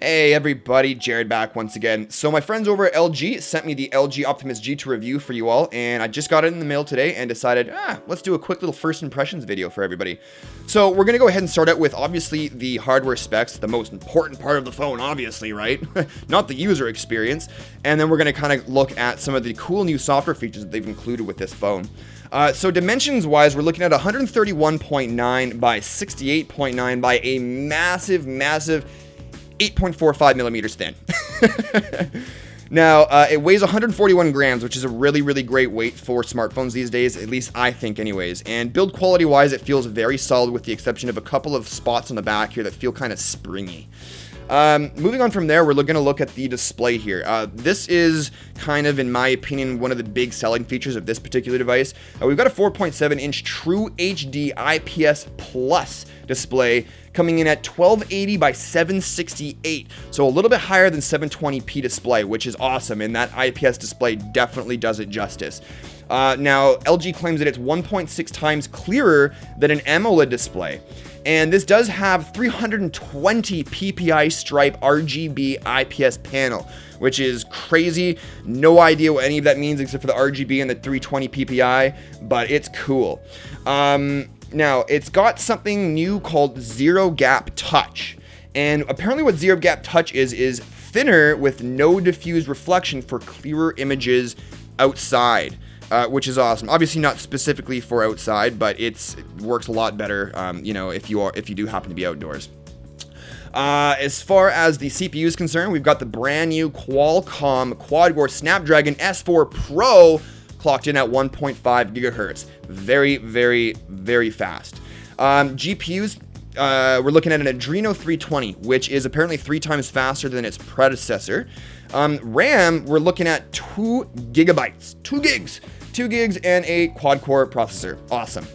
Hey everybody, Jared back once again. So my friends over at LG sent me the LG Optimus G to review for you all, and I just got it in the mail today and decided, let's do a quick little first impressions video for everybody. So we're gonna go ahead and start out with obviously the hardware specs, the most important part of the phone, obviously, right? Not the user experience. And then we're gonna kind of look at some of the cool new software features that they've included with this phone. So dimensions wise, we're looking at 131.9 by 68.9 by a massive 8.45 millimeters thin. Now, it weighs 141 grams, which is a really great weight for smartphones these days, at least I think anyways. And build quality wise, it feels very solid with the exception of a couple of spots on the back here that feel kind of springy. Moving on from there, we're going to look at the display here. This is kind of, in my opinion, one of the big selling features of this particular device. We've got a 4.7-inch True HD IPS Plus display coming in at 1280 by 768, so a little bit higher than 720p display, which is awesome, and that IPS display definitely does it justice. Now, LG claims that it's 1.6 times clearer than an AMOLED display. And this does have 320 PPI stripe RGB IPS panel, which is crazy. No idea what any of that means except for the RGB and the 320 PPI, but it's cool. Now, it's got something new called Zero Gap Touch. And apparently what Zero Gap Touch is thinner with no diffused reflection for clearer images outside. Which is awesome. Obviously not specifically for outside, but it works a lot better, if you do happen to be outdoors. As far as the CPU is concerned, we've got the brand new Qualcomm quad-core Snapdragon S4 Pro clocked in at 1.5 gigahertz. Very fast. GPUs, we're looking at an Adreno 320, which is apparently 3 times faster than its predecessor. RAM, we're looking at 2 gigabytes, 2 gigs and a quad-core processor. Awesome.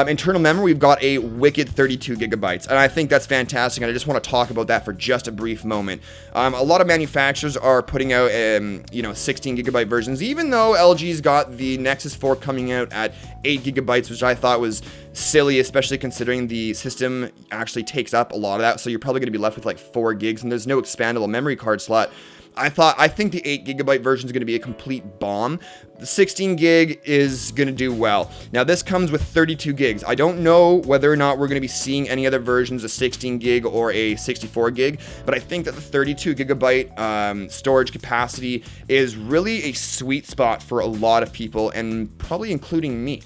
Internal memory, we've got a wicked 32 gigabytes, and I think that's fantastic, and I just want to talk about that for just a brief moment. A lot of manufacturers are putting out, 16 gigabyte versions, even though LG's got the Nexus 4 coming out at 8 gigabytes, which I thought was silly, especially considering the system actually takes up a lot of that, so you're probably going to be left with like 4 gigs, and there's no expandable memory card slot. I think the 8 gigabyte version is going to be a complete bomb. The 16 gig is going to do well. Now this comes with 32 gigs. I don't know whether or not we're going to be seeing any other versions of 16 gig or a 64 gig, but I think that the 32 gigabyte storage capacity is really a sweet spot for a lot of people, and probably including me.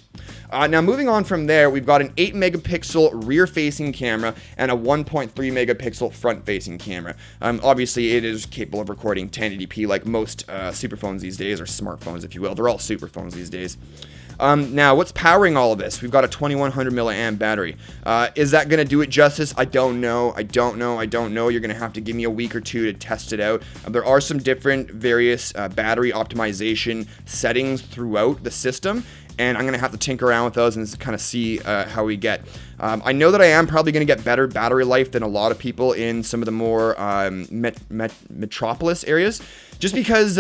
Now moving on from there, we've got an 8 megapixel rear facing camera and a 1.3 megapixel front facing camera. Obviously it is capable of recording 1080p like most superphones these days, or smartphones if you will. They're all superphones these days. Now what's powering all of this? We've got a 2100 milliamp battery. Is that going to do it justice? I don't know. You're going to have to give me a week or two to test it out. There are some different various battery optimization settings throughout the system, and I'm going to have to tinker around with those and kind of see how we get. I know that I am probably going to get better battery life than a lot of people in some of the more metropolis areas, just because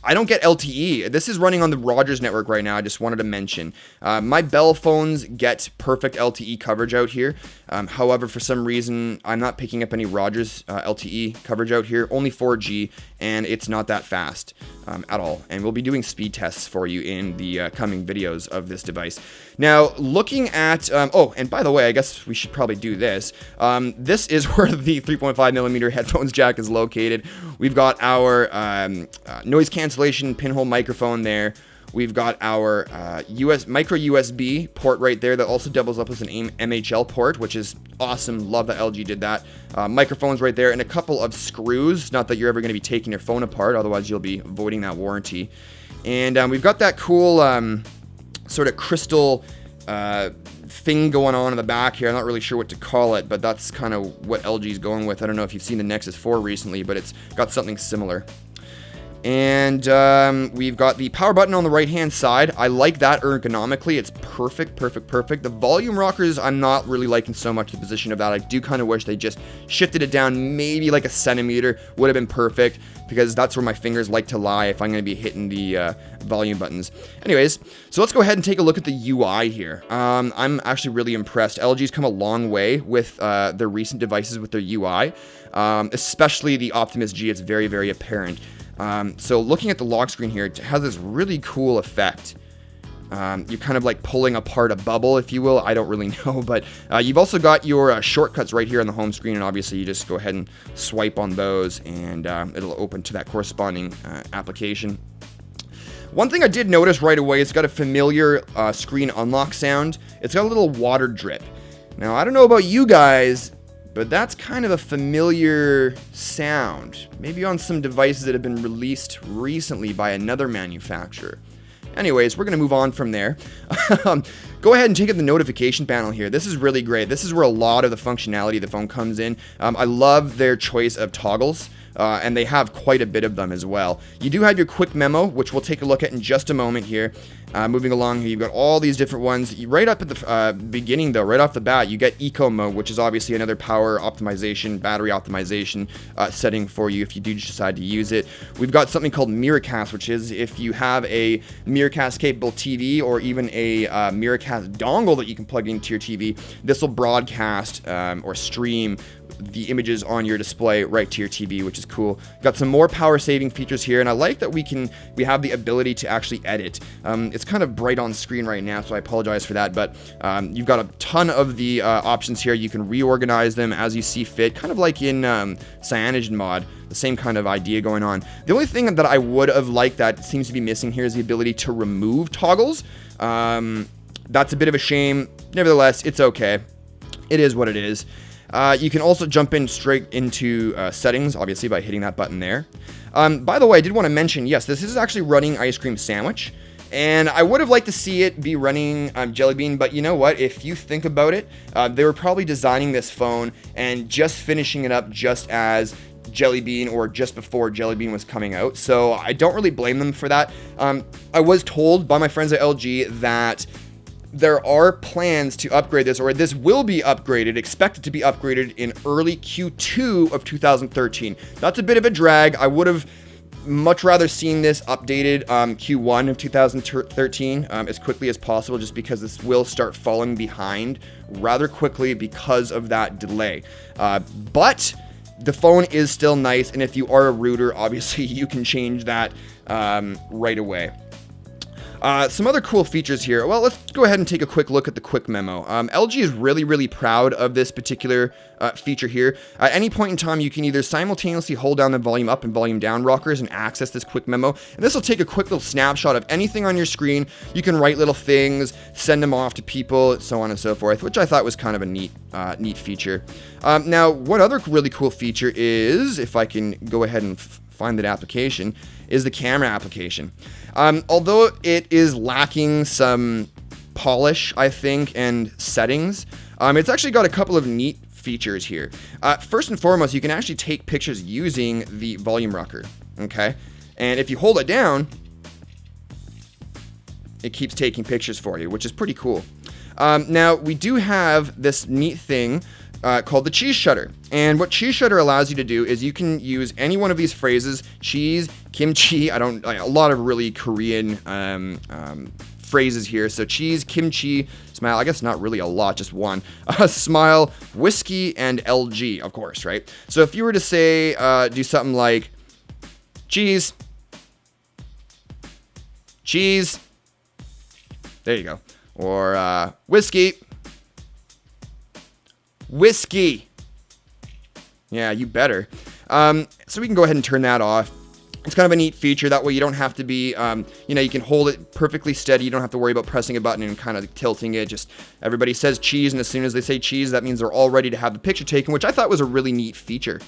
I don't get LTE. This is running on the Rogers network right now. I just wanted to mention. My Bell phones get perfect LTE coverage out here. However, for some reason, I'm not picking up any Rogers LTE coverage out here. Only 4G, and it's not that fast at all. And we'll be doing speed tests for you in the coming videos of this device. Now, looking at... and by the way, I guess we should probably do this. This is where the 3.5 millimeter headphones jack is located. We've got our noise cancellation pinhole microphone there. We've got our micro USB port right there that also doubles up as an MHL port, which is awesome. Love that LG did that. Microphones right there, and a couple of screws. Not that you're ever going to be taking your phone apart, otherwise you'll be voiding that warranty. And we've got that cool sort of crystal thing going on in the back here. I'm not really sure what to call it, but that's kind of what LG's going with. I don't know if you've seen the Nexus 4 recently, but it's got something similar. And we've got the power button on the right-hand side. I like that ergonomically. It's perfect. The volume rockers, I'm not really liking so much the position of that. I do kind of wish they just shifted it down maybe like a centimeter. Would have been perfect, because that's where my fingers like to lie if I'm going to be hitting the volume buttons. Anyways, so let's go ahead and take a look at the UI here. I'm actually really impressed. LG's come a long way with their recent devices with their UI, especially the Optimus G. It's very, very apparent. So looking at the lock screen here, it has this really cool effect. You're kind of like pulling apart a bubble, if you will. I don't really know, but you've also got your shortcuts right here on the home screen, and obviously you just go ahead and swipe on those, and it'll open to that corresponding application. One thing I did notice right away, it's got a familiar screen unlock sound. It's got a little water drip. Now, I don't know about you guys, but that's kind of a familiar sound. Maybe on some devices that have been released recently by another manufacturer. Anyways, we're going to move on from there. Go ahead and take the notification panel here. This is really great. This is where a lot of the functionality of the phone comes in. I love their choice of toggles. And they have quite a bit of them as well. You do have your quick memo, which we'll take a look at in just a moment here. Moving along here, you've got all these different ones. Right up at the beginning, though, right off the bat, you get eco mode, which is obviously another power optimization, battery optimization setting for you if you do decide to use it. We've got something called Miracast, which is if you have a Miracast capable TV or even a Miracast dongle that you can plug into your TV, this will broadcast or stream the images on your display right to your TV, which is cool. Got some more power saving features here, and I like that we have the ability to actually edit. It's kind of bright on screen right now, so I apologize for that, but you've got a ton of the options here. You can reorganize them as you see fit, kind of like in Cyanogen Mod. The same kind of idea going on. The only thing that I would have liked that seems to be missing here is the ability to remove toggles. That's a bit of a shame. Nevertheless, it's okay. It is what it is. You can also jump in straight into settings, obviously, by hitting that button there. By the way, I did want to mention, yes, this is actually running Ice Cream Sandwich, and I would have liked to see it be running Jelly Bean, but you know what? If you think about it, they were probably designing this phone and just finishing it up just as Jelly Bean or just before Jelly Bean was coming out, so I don't really blame them for that. I was told by my friends at LG that there are plans to upgrade this, or this will be upgraded, expected to be upgraded in early Q2 of 2013. That's a bit of a drag. I would have much rather seen this updated Q1 of 2013 as quickly as possible, just because this will start falling behind rather quickly because of that delay. But the phone is still nice, and if you are a router, obviously you can change that right away. Some other cool features here. Well, let's go ahead and take a quick look at the quick memo. LG is really, really proud of this particular feature here. At any point in time, you can either simultaneously hold down the volume up and volume down rockers and access this quick memo. And this will take a quick little snapshot of anything on your screen. You can write little things, send them off to people, so on and so forth, which I thought was kind of a neat feature. Now, one other really cool feature is, if I can go ahead and find that application, is the camera application. Although it is lacking some polish, I think, and settings, it's actually got a couple of neat features here. First and foremost, you can actually take pictures using the volume rocker, okay? And if you hold it down, it keeps taking pictures for you, which is pretty cool. Now, we do have this neat thing called the cheese shutter. And what cheese shutter allows you to do is you can use any one of these phrases: cheese, kimchi, a lot of really Korean phrases here. So cheese, kimchi, smile, I guess not really a lot, just one. Smile, whiskey, and LG, of course, right? So if you were to say, do something like cheese, there you go. Or whiskey. Yeah, you better. So we can go ahead and turn that off. It's kind of a neat feature. That way you don't have to be, you can hold it perfectly steady. You don't have to worry about pressing a button and kind of tilting it. Just everybody says cheese, and as soon as they say cheese, that means they're all ready to have the picture taken, which I thought was a really neat feature.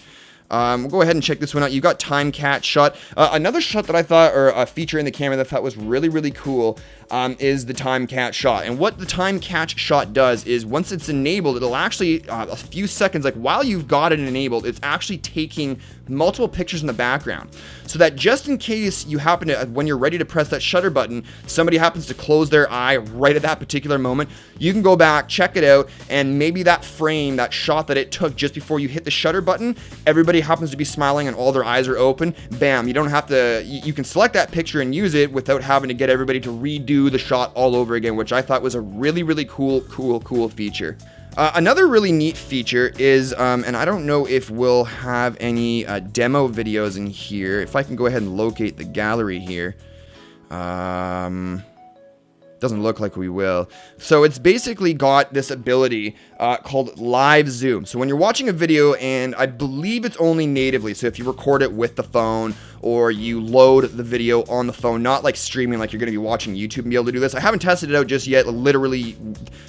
We'll go ahead and check this one out. You got time catch shot. Another shot that I thought, or a feature in the camera that I thought was really, really cool, is the time catch shot. And what the time catch shot does is once it's enabled, it'll actually, a few seconds, like while you've got it enabled, it's actually taking multiple pictures in the background, so that just in case you happen to, when you're ready to press that shutter button, somebody happens to close their eye right at that particular moment, you can go back, check it out, and maybe that frame, that shot that it took just before you hit the shutter button, everybody happens to be smiling and all their eyes are open. Bam, you don't have to, you can select that picture and use it without having to get everybody to redo the shot all over again, which I thought was a really, really cool feature. Another really neat feature is, and I don't know if we'll have any demo videos in here. If I can go ahead and locate the gallery here. Doesn't look like we will. So it's basically got this ability called live zoom. So when you're watching a video, and I believe it's only natively, so if you record it with the phone or you load the video on the phone, not like streaming like you're going to be watching YouTube and be able to do this. I haven't tested it out just yet. Literally,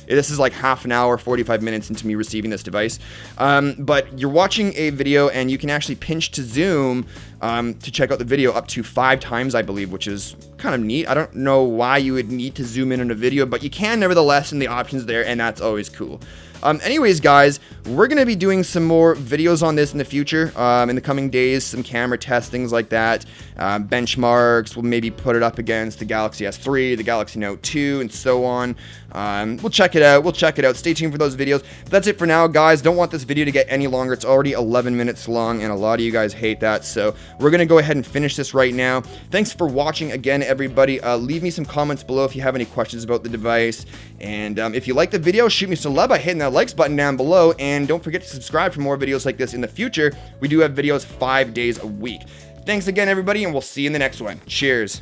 this is like half an hour, 45 minutes into me receiving this device. But you're watching a video and you can actually pinch to zoom to check out the video up to 5 times, I believe, which is kind of neat. I don't know why you would need to zoom in on a video, but you can nevertheless, and the option's there, and that's always cool. Anyways, guys, we're going to be doing some more videos on this in the future, in the coming days, some camera tests, things like that, benchmarks. We'll maybe put it up against the Galaxy S3, the Galaxy Note 2, and so on. We'll check it out. Stay tuned for those videos. But that's it for now, guys. Don't want this video to get any longer. It's already 11 minutes long, and a lot of you guys hate that, so we're going to go ahead and finish this right now. Thanks for watching again, everybody. Leave me some comments below if you have any questions about the device, and if you like the video, shoot me some love by hitting that likes button down below, and don't forget to subscribe for more videos like this in the future. We do have videos 5 days a week. Thanks again, everybody, and we'll see you in the next one. Cheers.